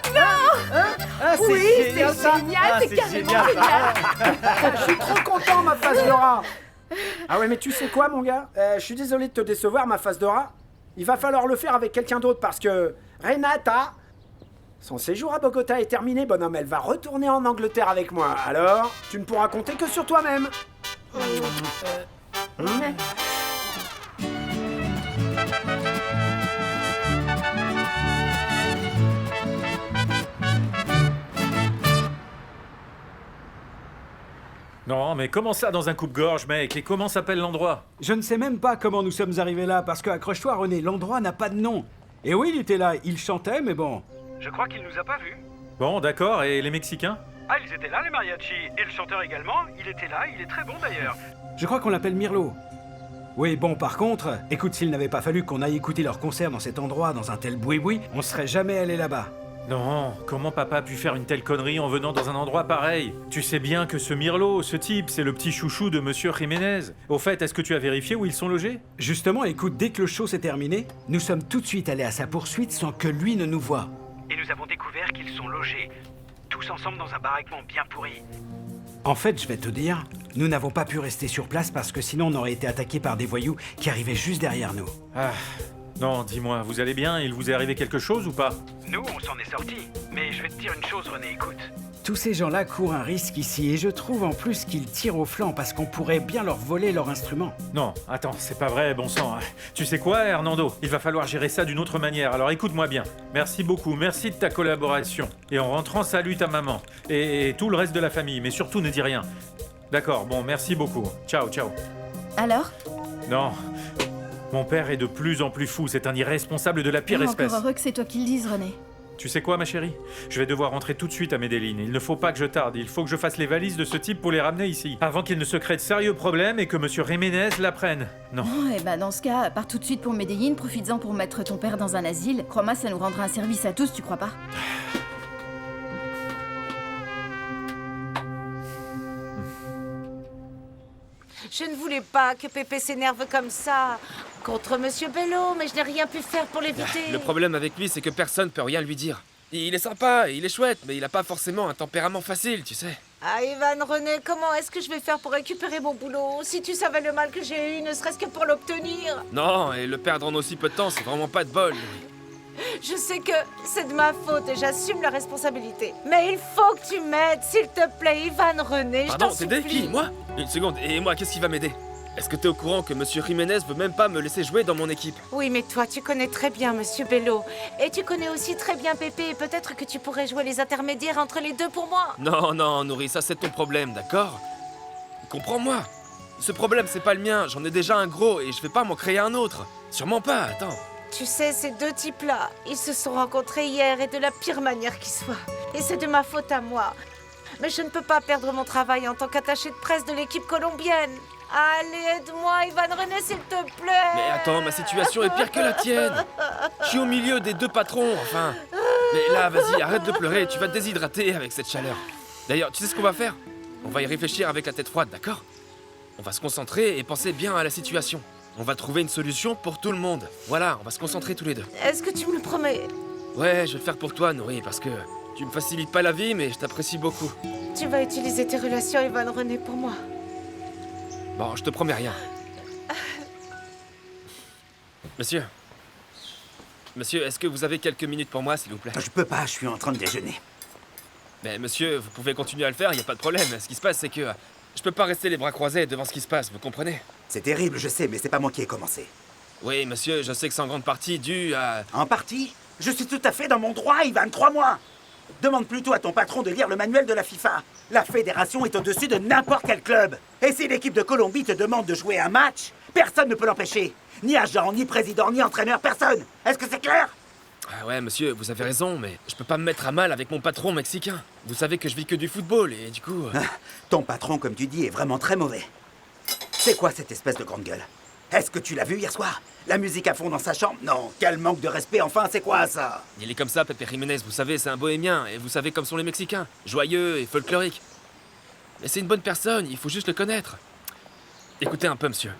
Oui, c'est génial, c'est carrément génial. Je suis trop content, ma Face de Rat. Ah ouais, mais tu sais quoi, mon gars? Je suis désolé de te décevoir, ma Face de Rat. Il va falloir le faire avec quelqu'un d'autre parce que Renata, son séjour à Bogota est terminé, bonhomme. Elle va retourner en Angleterre avec moi. Alors, tu ne pourras compter que sur toi-même. Non, mais comment ça dans un coupe-gorge, mec? Et comment s'appelle l'endroit? Je ne sais même pas comment nous sommes arrivés là, parce que, accroche-toi, René, l'endroit n'a pas de nom. Et oui, il était là, il chantait, mais bon. Je crois qu'il nous a pas vus. Bon, d'accord, et les Mexicains? Ah, ils étaient là, les mariachis. Et le chanteur également, il était là, il est très bon d'ailleurs. Je crois qu'on l'appelle Mirlo. Oui, bon, par contre, écoute, s'il n'avait pas fallu qu'on aille écouter leur concert dans cet endroit, dans un tel boui-boui, on serait jamais allé là-bas. Non, comment papa a pu faire une telle connerie en venant dans un endroit pareil? Tu sais bien que ce Mirlo, ce type, c'est le petit chouchou de Monsieur Jiménez. Au fait, est-ce que tu as vérifié où ils sont logés? Justement, écoute, dès que le show s'est terminé, nous sommes tout de suite allés à sa poursuite sans que lui ne nous voie. Et nous avons découvert qu'ils sont logés, tous ensemble dans un baraquement bien pourri. En fait, je vais te dire, nous n'avons pas pu rester sur place parce que sinon on aurait été attaqués par des voyous qui arrivaient juste derrière nous. Ah, non, dis-moi, vous allez bien? Il vous est arrivé quelque chose ou pas? Nous, on s'en est sortis. Mais je vais te dire une chose, René, écoute. Tous ces gens-là courent un risque ici et je trouve en plus qu'ils tirent au flanc parce qu'on pourrait bien leur voler leur instrument. Non, attends, c'est pas vrai, bon sang. Tu sais quoi, Hernando? Il va falloir gérer ça d'une autre manière, alors écoute-moi bien. Merci beaucoup, merci de ta collaboration. Et en rentrant, salue ta maman. Et tout le reste de la famille, mais surtout ne dis rien. D'accord, bon, merci beaucoup. Ciao, ciao. Alors? Non. Mon père est de plus en plus fou, c'est un irresponsable de la pire espèce. Encore heureux que c'est toi qui le dises, René. Tu sais quoi, ma chérie? Je vais devoir rentrer tout de suite à Medellín. Il ne faut pas que je tarde. Il faut que je fasse les valises de ce type pour les ramener ici. Avant qu'il ne se crée de sérieux problèmes et que Monsieur Jiménez l'apprenne. Non. Oh, et bah dans ce cas, pars tout de suite pour Medellín, profites-en pour mettre ton père dans un asile. Crois-moi, ça nous rendra un service à tous, tu crois pas? Je ne voulais pas que Pépé s'énerve comme ça contre Monsieur Bello, mais je n'ai rien pu faire pour l'éviter. Le problème avec lui, c'est que personne peut rien lui dire. Il est sympa, il est chouette, mais il a pas forcément un tempérament facile, tu sais. Ah, Ivan, René, comment est-ce que je vais faire pour récupérer mon boulot? Si tu savais le mal que j'ai eu, ne serait-ce que pour l'obtenir. Non, et le perdre en aussi peu de temps, c'est vraiment pas de bol. Je sais que c'est de ma faute et j'assume la responsabilité. Mais il faut que tu m'aides, s'il te plaît, Ivan René, je Pardon, t'en t'aider supplie. qui? Moi? Une seconde, et moi, qu'est-ce qui va m'aider? Est-ce que t'es au courant que Monsieur Jiménez veut même pas me laisser jouer dans mon équipe? Oui, mais toi, tu connais très bien Monsieur Bello. Et tu connais aussi très bien Pépé. Et peut-être que tu pourrais jouer les intermédiaires entre les deux pour moi. Non, non, Nourri, ça c'est ton problème, d'accord? Comprends-moi. Ce problème, c'est pas le mien. J'en ai déjà un gros et je vais pas m'en créer un autre. Sûrement pas, attends. Tu sais, ces deux types-là, ils se sont rencontrés hier et de la pire manière qui soit. Et c'est de ma faute à moi. Mais je ne peux pas perdre mon travail en tant qu'attaché de presse de l'équipe colombienne. Allez, aide-moi, Ivan René, s'il te plaît. Mais attends, ma situation est pire que la tienne. Je suis au milieu des deux patrons, enfin. Mais là, vas-y, arrête de pleurer, tu vas te déshydrater avec cette chaleur. D'ailleurs, tu sais ce qu'on va faire? On va y réfléchir avec la tête froide, d'accord? On va se concentrer et penser bien à la situation. On va trouver une solution pour tout le monde. Voilà, on va se concentrer tous les deux. Est-ce que tu me le promets? Ouais, je vais le faire pour toi, Nourri, parce que tu me facilites pas la vie, mais je t'apprécie beaucoup. Tu vas utiliser tes relations, Ivan René, pour moi. Bon, je te promets rien. Monsieur. Monsieur, est-ce que vous avez quelques minutes pour moi, s'il vous plaît? Je peux pas, je suis en train de déjeuner. Mais monsieur, vous pouvez continuer à le faire, il n'y a pas de problème. Ce qui se passe, c'est que je peux pas rester les bras croisés devant ce qui se passe, vous comprenez? C'est terrible, je sais, mais c'est pas moi qui ai commencé. Oui, monsieur, je sais que c'est en grande partie dû à... En partie? Je suis tout à fait dans mon droit, Ivan, crois-moi. Demande plutôt à ton patron de lire le manuel de la FIFA. La fédération est au-dessus de n'importe quel club. Et si l'équipe de Colombie te demande de jouer un match, personne ne peut l'empêcher. Ni agent, ni président, ni entraîneur, personne. Est-ce que c'est clair? Ah ouais, monsieur, vous avez raison, mais je peux pas me mettre à mal avec mon patron mexicain. Vous savez que je vis que du football, et du coup... Ton patron, comme tu dis, est vraiment très mauvais. C'est quoi cette espèce de grande gueule? Est-ce que tu l'as vu hier soir? La musique à fond dans sa chambre? Non, quel manque de respect, enfin, c'est quoi ça? Il est comme ça, Pepe Jiménez, vous savez, c'est un bohémien, et vous savez comme sont les Mexicains, joyeux et folkloriques. Mais c'est une bonne personne, il faut juste le connaître. Écoutez un peu, monsieur.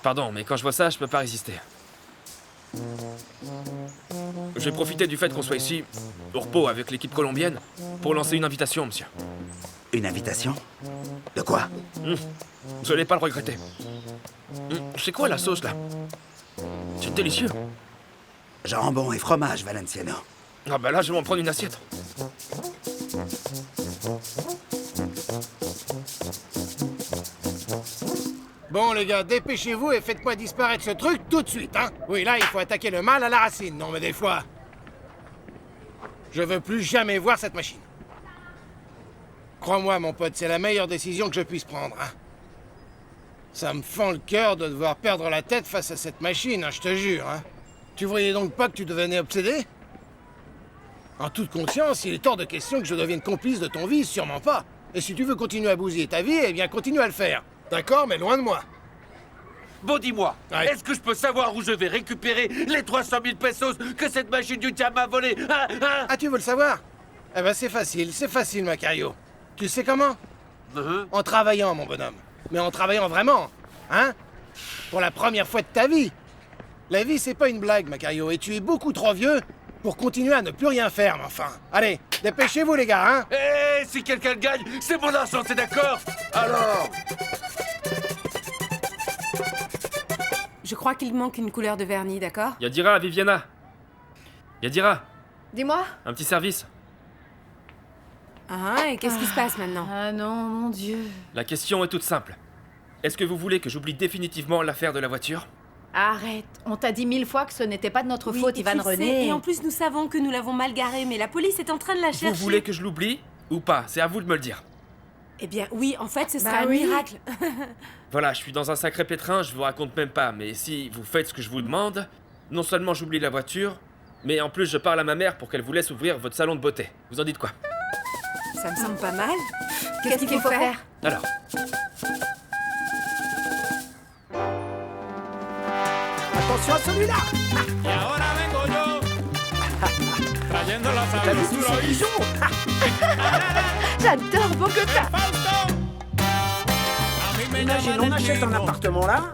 Pardon, mais quand je vois ça, je peux pas résister. Je vais profiter du fait qu'on soit ici, au repos avec l'équipe colombienne, pour lancer une invitation, monsieur. Une invitation? De quoi? Vous allez pas le regretter. C'est quoi la sauce, là? C'est délicieux. Jambon et fromage, Valenciano. Ah bah là, je vais m'en prendre une assiette. Bon les gars, dépêchez-vous et faites-moi disparaître ce truc tout de suite, hein? Oui, là, il faut attaquer le mal à la racine. Non, mais des fois... Je veux plus jamais voir cette machine. Crois-moi, mon pote, c'est la meilleure décision que je puisse prendre, hein? Ça me fend le cœur de devoir perdre la tête face à cette machine, hein, je te jure, hein? Tu voyais donc pas que tu devenais obsédé? En toute conscience, il est hors de question que je devienne complice de ton vice, sûrement pas. Et si tu veux continuer à bousiller ta vie, eh bien continue à le faire. D'accord, mais loin de moi. Bon, dis-moi, est-ce que je peux savoir où je vais récupérer les 300 000 pesos que cette machine du diable m'a volé? Ah, tu veux le savoir? Eh ben c'est facile, Macario. Tu sais comment? En travaillant, mon bonhomme. Mais en travaillant vraiment, hein? Pour la première fois de ta vie. La vie, c'est pas une blague, Macario, et tu es beaucoup trop vieux pour continuer à ne plus rien faire, mais enfin. Allez, dépêchez-vous, les gars, hein? Eh, si quelqu'un gagne, c'est mon argent, c'est d'accord? Alors... Je crois qu'il manque une couleur de vernis, d'accord? Yadira, Viviana. Yadira, Dis-moi. un petit service. Ah, et qu'est-ce qui se passe maintenant? Ah non, mon Dieu. La question est toute simple. Est-ce que vous voulez que j'oublie définitivement l'affaire de la voiture? Arrête. On t'a dit 1000 fois que ce n'était pas de notre faute, et Ivan tu le sais, René. et en plus, nous savons que nous l'avons mal garé, mais la police est en train de la chercher. Vous voulez que je l'oublie ou pas? C'est à vous de me le dire. Eh bien, oui, en fait, ce Bah serait un oui. miracle. Voilà, je suis dans un sacré pétrin, je vous raconte même pas, mais si vous faites ce que je vous demande, non seulement j'oublie la voiture, mais en plus je parle à ma mère pour qu'elle vous laisse ouvrir votre salon de beauté. Vous en dites quoi? Ça me semble pas mal. Qu'est-ce qu'il faut faire? Alors, Attention à celui-là. T'as vu tous ces bijoux? J'adore Bogota. Imagine, on achète un appartement là,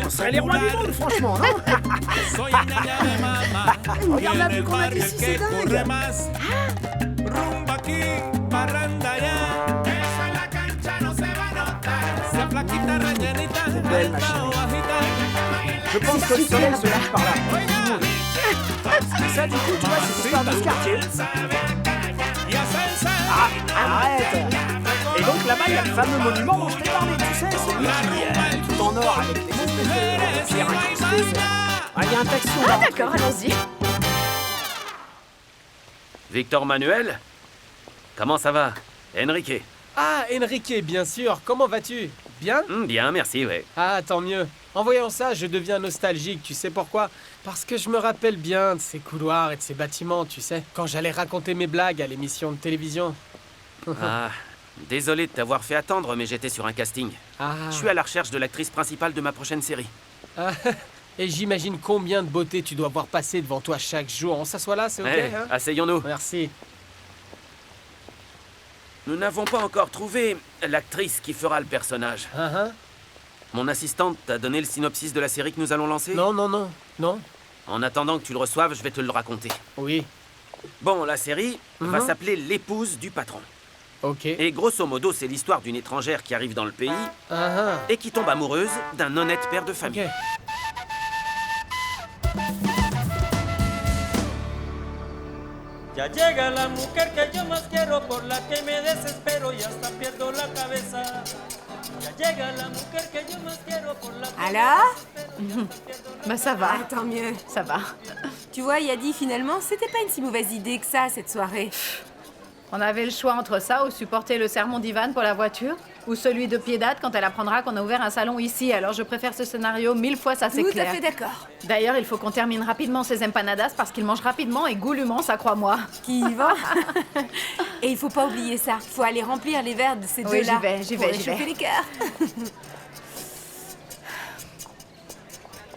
on serait les rois du monde, franchement, non? Regarde la vue qu'on a d'ici, c'est dingue. C'est belle, ma chérie. Je pense que le soleil se lève par là. Ça, du coup, tu vois, c'est l'histoire de ce quartier. Ah, arrête. Et donc là-bas, il y a le fameux monument dont je t'ai parlé, tu sais, celui qui est tout en or avec les espèces de pierres incrustées. Ah, il y a un taxi. Ah d'accord, allons-y. Victor Manuel? Comment ça va? Enrique? Ah, Enrique, bien sûr. Comment vas-tu? Bien? Bien, merci, ouais. Ah, tant mieux. En voyant ça, je deviens nostalgique. Tu sais pourquoi? Parce que je me rappelle bien de ces couloirs et de ces bâtiments, tu sais, quand j'allais raconter mes blagues à l'émission de télévision. Ah, désolé de t'avoir fait attendre, mais j'étais sur un casting. Ah. Je suis à la recherche de l'actrice principale de ma prochaine série. Ah, et j'imagine combien de beauté tu dois voir passer devant toi chaque jour. On s'assoit là, c'est ok? Ouais, hein? asseyons-nous. Merci. Nous n'avons pas encore trouvé l'actrice qui fera le personnage. Mon assistante t'a donné le synopsis de la série que nous allons lancer? Non, non, non, non. En attendant que tu le reçoives, je vais te le raconter. Oui. Bon, la série va s'appeler L'épouse du patron. Ok. Et grosso modo, c'est l'histoire d'une étrangère qui arrive dans le pays et qui tombe amoureuse d'un honnête père de famille. Ok. Ya llega la mujer que yo más quiero, por la que me desespero y hasta pierdo la cabeza. Ya llega la mujer que yo más quiero, por la que Alors? Bah ça va. Ah, tant mieux. Ça va. Tu vois, Yadi, finalement, c'était pas une si mauvaise idée que ça, cette soirée. On avait le choix entre ça ou supporter le sermon d'Ivan pour la voiture, ou celui de Piedad quand elle apprendra qu'on a ouvert un salon ici. Alors je préfère ce scénario 1000 fois, ça c'est Tout clair. à fait d'accord. D'ailleurs, il faut qu'on termine rapidement ces empanadas parce qu'ils mangent rapidement et goulûment, ça crois-moi. Qui y va? Et il faut pas oublier ça. Faut aller remplir les verres de ces Oui, deux-là. j'y vais. Pour réchauffer les cœurs.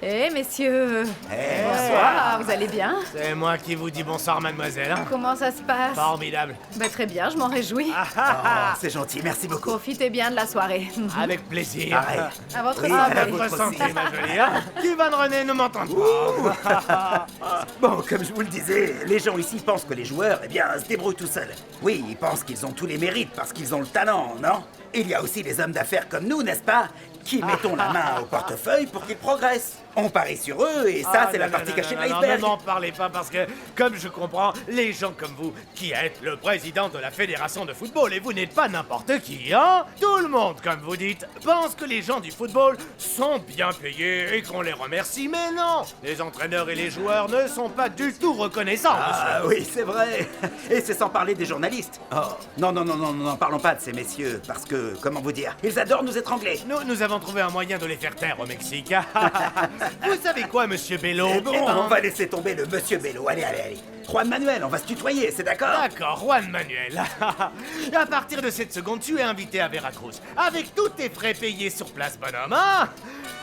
Eh messieurs. Bonsoir. Vous allez bien? C'est moi qui vous dis bonsoir, mademoiselle. Hein. Comment ça se passe? Formidable. Bah, très bien, je m'en réjouis. C'est gentil, merci beaucoup. Profitez bien de la soirée. Avec plaisir. Pareil. À votre Oui, santé. à Votre votre santé, aussi. ma jolie. Hein. Ivan René ne m'entend pas. Bon, comme je vous le disais, les gens ici pensent que les joueurs, eh bien, se débrouillent tout seuls. Oui, ils pensent qu'ils ont tous les mérites parce qu'ils ont le talent, non? Il y a aussi les hommes d'affaires comme nous, n'est-ce pas? Qui mettons la main au portefeuille pour qu'ils progressent. On parie sur eux et ça, c'est la partie cachée de Ne l'iceberg. m'en parlez pas parce que, comme je comprends, les gens comme vous, qui êtes le président de la fédération de football et vous n'êtes pas n'importe qui, hein? Tout le monde, comme vous dites, pense que les gens du football sont bien payés et qu'on les remercie, mais non! Les entraîneurs et les joueurs ne sont pas du tout reconnaissants, Ah monsieur. oui, c'est vrai. Et c'est sans parler des journalistes. Oh. Non, parlons pas de ces messieurs, parce que, comment vous dire, ils adorent nous étrangler. Nous avons trouvé un moyen de les faire taire au Mexique. Vous savez quoi, monsieur Bello? C'est bon, Eh ben, on va laisser tomber le monsieur Bello. Allez. Juan Manuel, on va se tutoyer, c'est d'accord? D'accord, Juan Manuel. À partir de cette seconde, tu es invité à Veracruz. Avec tous tes frais payés sur place, bonhomme, hein?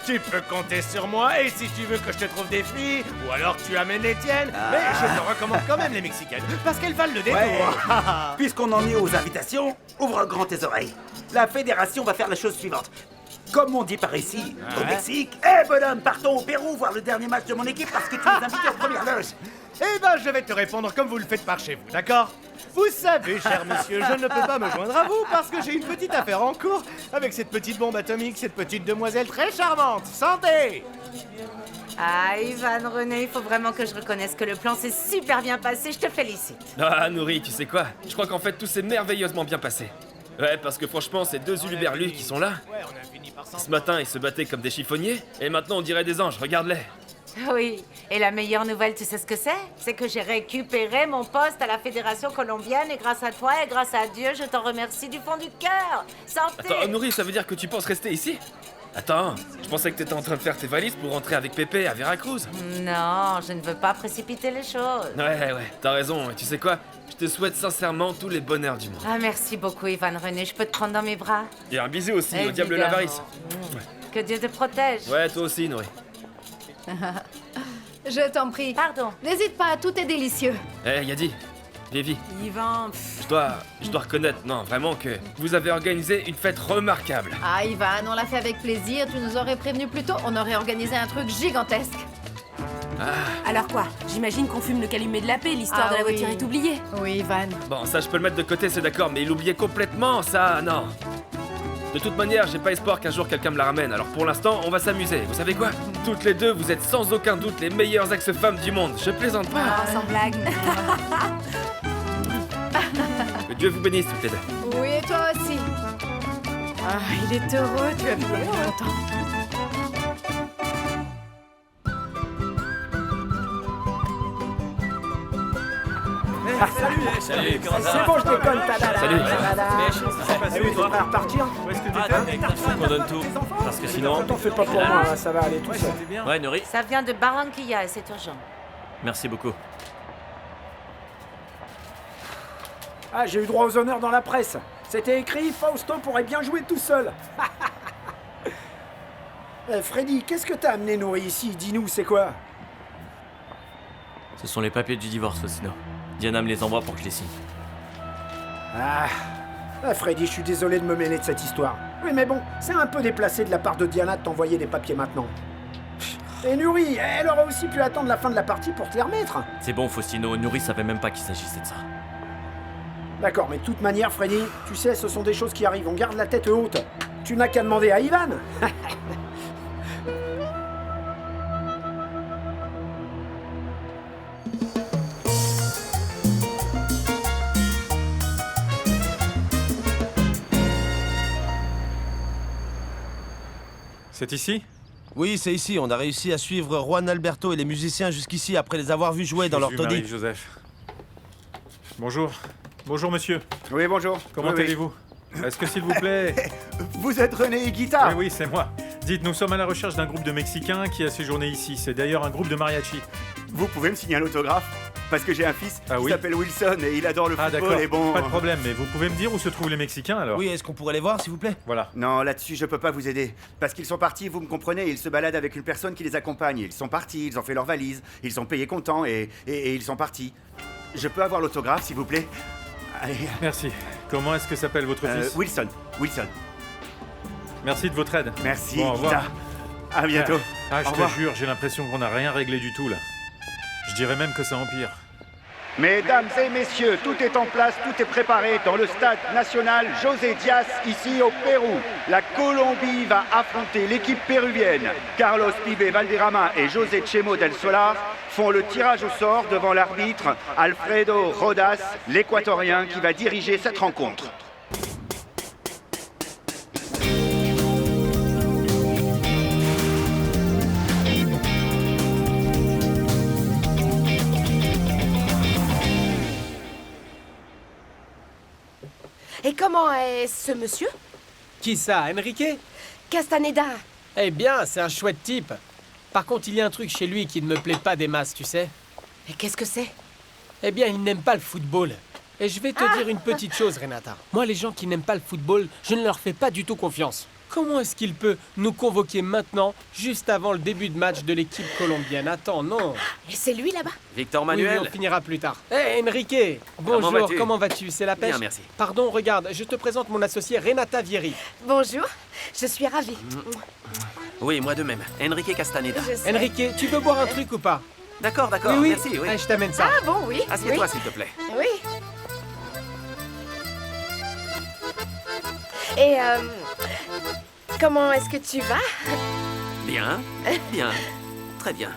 Tu peux compter sur moi, et si tu veux que je te trouve des filles, ou alors tu amènes les tiennes, mais je te recommande quand même les Mexicaines, parce qu'elles valent le détour. Ouais. Puisqu'on en est aux invitations, ouvre grand tes oreilles. La fédération va faire la chose suivante. Comme on dit par ici, au Mexique, bonhomme, partons au Pérou voir le dernier match de mon équipe parce que tu nous invites en première loge. Eh ben, je vais te répondre comme vous le faites par chez vous, d'accord? Vous savez, cher monsieur, je ne peux pas me joindre à vous parce que j'ai une petite affaire en cours avec cette petite bombe atomique, cette petite demoiselle très charmante. Santé! Ah, Ivan René, il faut vraiment que je reconnaisse que le plan s'est super bien passé, je te félicite. Ah, Nourri, tu sais quoi? Je crois qu'en fait, tout s'est merveilleusement bien passé. Ouais, parce que franchement, ces deux uluberlus qui sont là, ce matin, ils se battaient comme des chiffonniers, et maintenant, on dirait des anges, regarde-les. Oui, et la meilleure nouvelle, tu sais ce que c'est? C'est que j'ai récupéré mon poste à la Fédération colombienne, et grâce à toi et grâce à Dieu, je t'en remercie du fond du cœur. Santé! Attends, Nourri, ça veut dire que tu penses rester ici? Attends, je pensais que t'étais en train de faire tes valises pour rentrer avec Pépé à Veracruz. Non, je ne veux pas précipiter les choses. Ouais, t'as raison, et tu sais quoi? Je te souhaite sincèrement tous les bonheurs du monde. Ah, merci beaucoup, Ivan René. Je peux te prendre dans mes bras? Et un bisou aussi au diable Évidemment. l'avarice. Que Dieu te protège. Ouais, toi aussi, Nourri. Je t'en prie. Pardon. N'hésite pas, tout est délicieux. Yadi, Lévi, Yvan, je dois reconnaître, non, vraiment que vous avez organisé une fête remarquable. Ah, Ivan, on l'a fait avec plaisir. Tu nous aurais prévenu plus tôt, on aurait organisé un truc gigantesque. alors quoi? J'imagine qu'on fume le calumet de la paix, l'histoire Ah de la oui. voiture est oubliée. Oui, Ivan. Bon, ça, je peux le mettre de côté, c'est d'accord, mais il oubliait complètement ça, non. De toute manière, j'ai pas espoir qu'un jour quelqu'un me la ramène, alors pour l'instant, on va s'amuser. Vous savez quoi? Toutes les deux, vous êtes sans aucun doute les meilleures ex-femmes du monde. Je plaisante pas. Ah, sans blague. Que Dieu vous bénisse toutes les deux. Oui, et toi aussi. Ah, il est heureux, tu as vu, il est content. Salut, comment ça va? C'est bon, je déconne, tada. Salut. Salut, t'es prêt à repartir? Où est-ce que t'étais? Faut qu'on donne tout. Parce que sinon... T'en fais pas pour moi, hein, ça va aller tout seul. Ouais, Nuri. Ça vient de Barranquilla et c'est urgent. Merci beaucoup. Ah, j'ai eu droit aux honneurs dans la presse. C'était écrit, Fausto pourrait bien jouer tout seul. Freddy, qu'est-ce que t'as amené Nourri ici? Dis-nous, c'est quoi? Ce sont les papiers du divorce, Faustino. Diana me les envoie pour que je les signe. Freddy, je suis désolé de me mêler de cette histoire. Oui, mais bon, c'est un peu déplacé de la part de Diana de t'envoyer des papiers maintenant. Et Nourri, elle aurait aussi pu attendre la fin de la partie pour te les remettre. C'est bon, Faustino, Nuri savait même pas qu'il s'agissait de ça. D'accord, mais de toute manière, Freddy, tu sais, ce sont des choses qui arrivent, on garde la tête haute. Tu n'as qu'à demander à Ivan. C'est ici? Oui, c'est ici. On a réussi à suivre Juan Alberto et les musiciens jusqu'ici après les avoir vus jouer dans leur Jésus, taudis. Marie-Joseph. Bonjour. Bonjour, monsieur. Oui, bonjour. Comment Oui, oui. allez-vous? Est-ce que, s'il vous plaît... Vous êtes René Higuita? Oui, c'est moi. Dites, nous sommes à la recherche d'un groupe de Mexicains qui a séjourné ici. C'est d'ailleurs un groupe de mariachi. Vous pouvez me signer un autographe? Parce que j'ai un fils qui s'appelle Wilson et il adore le Ah, football d'accord. et bon... Pas de problème, mais vous pouvez me dire où se trouvent les Mexicains, alors? Oui, est-ce qu'on pourrait les voir, s'il vous plaît? Voilà. Non, là-dessus, je peux pas vous aider. Parce qu'ils sont partis, vous me comprenez, ils se baladent avec une personne qui les accompagne. Ils sont partis, ils ont fait leur valise, ils sont payés contents et ils sont partis. Je peux avoir l'autographe, s'il vous plaît? Allez. Merci. Comment est-ce que s'appelle votre fils? Wilson. Wilson. Merci de votre aide. Merci, Bon, au revoir. Higuita. À bientôt. Ah, je Au te revoir. jure, j'ai l'impression qu'on n'a rien réglé du tout, là. Je dirais même que ça empire. Mesdames et messieurs, tout est en place, tout est préparé dans le stade national José Diaz, ici au Pérou. La Colombie va affronter l'équipe péruvienne. Carlos Pibe Valderrama et José Chemo del Solar font le tirage au sort devant l'arbitre Alfredo Rodas, l'équatorien qui va diriger cette rencontre. Et comment est ce monsieur? Qui ça, Enrique? Castaneda. Eh bien, c'est un chouette type. Par contre, il y a un truc chez lui qui ne me plaît pas des masses, tu sais. Et qu'est-ce que c'est? Eh bien, il n'aime pas le football. Et je vais te dire une petite chose, Renata. Moi, les gens qui n'aiment pas le football, je ne leur fais pas du tout confiance. Comment est-ce qu'il peut nous convoquer maintenant, juste avant le début de match de l'équipe colombienne? Attends, non. Et c'est lui là-bas? Victor Oui, Manuel. on finira plus tard. Hé, Enrique. Bonjour, vas-tu? comment vas-tu? C'est la pêche? Bien, merci. Pardon, regarde, je te présente mon associé Renata Vieri. Bonjour, je suis ravie. Oui, moi de même. Enrique Castaneda. Je sais. Enrique, tu veux boire un truc ou pas? D'accord, d'accord, Oui, oui. merci, oui. Ah, je t'amène ça. Ah bon, oui. Assieds-toi, oui. s'il te plaît. Oui. Et comment est-ce que tu vas? Bien, bien, très bien.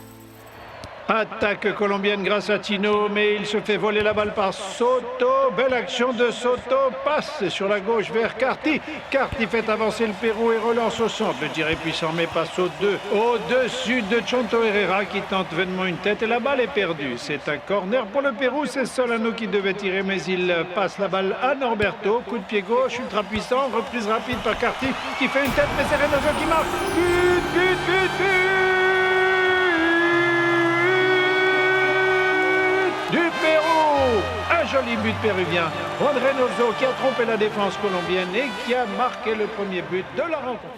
Attaque colombienne grâce à Tino, mais il se fait voler la balle par Soto. Belle action de Soto. Passe sur la gauche vers Carty. Carty fait avancer le Pérou et relance au centre. Le tir est puissant, mais passe au-dessus de Chonto Herrera qui tente vainement une tête et la balle est perdue. C'est un corner pour le Pérou. C'est Solano qui devait tirer, mais il passe la balle à Norberto. Coup de pied gauche, ultra puissant. Reprise rapide par Carty qui fait une tête, mais c'est Reynoso qui marque. But du Pérou! Un joli but péruvien. Juan Reynoso qui a trompé la défense colombienne et qui a marqué le premier but de la rencontre.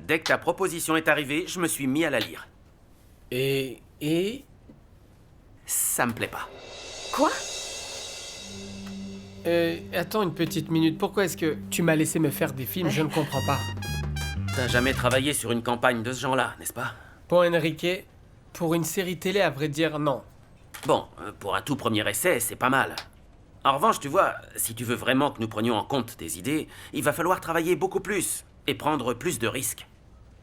Dès que ta proposition est arrivée, je me suis mis à la lire. Et ça me plaît pas. Quoi? Attends une petite minute. Pourquoi est-ce que tu m'as laissé me faire des films? Je ne comprends pas. T'as jamais travaillé sur une campagne de ce genre-là, n'est-ce pas? Pour Enrique, pour une série télé, à vrai dire, non. Bon, pour un tout premier essai, c'est pas mal. En revanche, tu vois, si tu veux vraiment que nous prenions en compte tes idées, il va falloir travailler beaucoup plus et prendre plus de risques.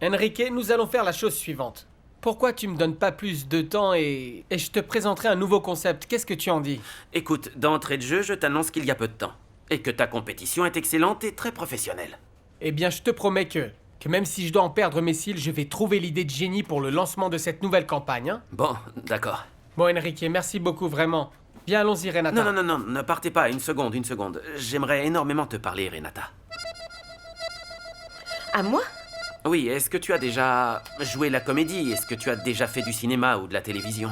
Enrique, nous allons faire la chose suivante. Pourquoi tu me donnes pas plus de temps et je te présenterai un nouveau concept. Qu'est-ce que tu en dis? Écoute, d'entrée de jeu, je t'annonce qu'il y a peu de temps. Et que ta compétition est excellente et très professionnelle. Eh bien, je te promets que même si je dois en perdre mes cils, je vais trouver l'idée de génie pour le lancement de cette nouvelle campagne, hein. Bon, d'accord. Bon, Enrique, merci beaucoup, vraiment. Bien, allons-y, Renata. Non, ne partez pas, une seconde. J'aimerais énormément te parler, Renata. À moi? Oui, est-ce que tu as déjà joué la comédie? Est-ce que tu as déjà fait du cinéma ou de la télévision?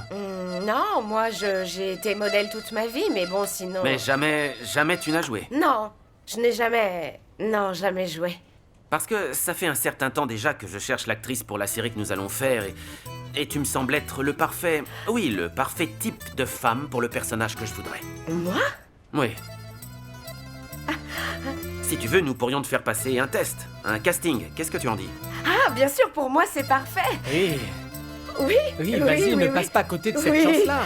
Non, moi, j'ai été modèle toute ma vie, mais bon, sinon... Mais jamais tu n'as joué? Non, je n'ai jamais... Non, jamais joué. Parce que ça fait un certain temps déjà que je cherche l'actrice pour la série que nous allons faire et tu me sembles être le parfait type de femme pour le personnage que je voudrais. Moi? Oui. Si tu veux, nous pourrions te faire passer un test, un casting. Qu'est-ce que tu en dis? Ah, bien sûr, pour moi, c'est parfait. Oui. Oui, Oui, vas-y, ne passe pas à côté de cette chance-là.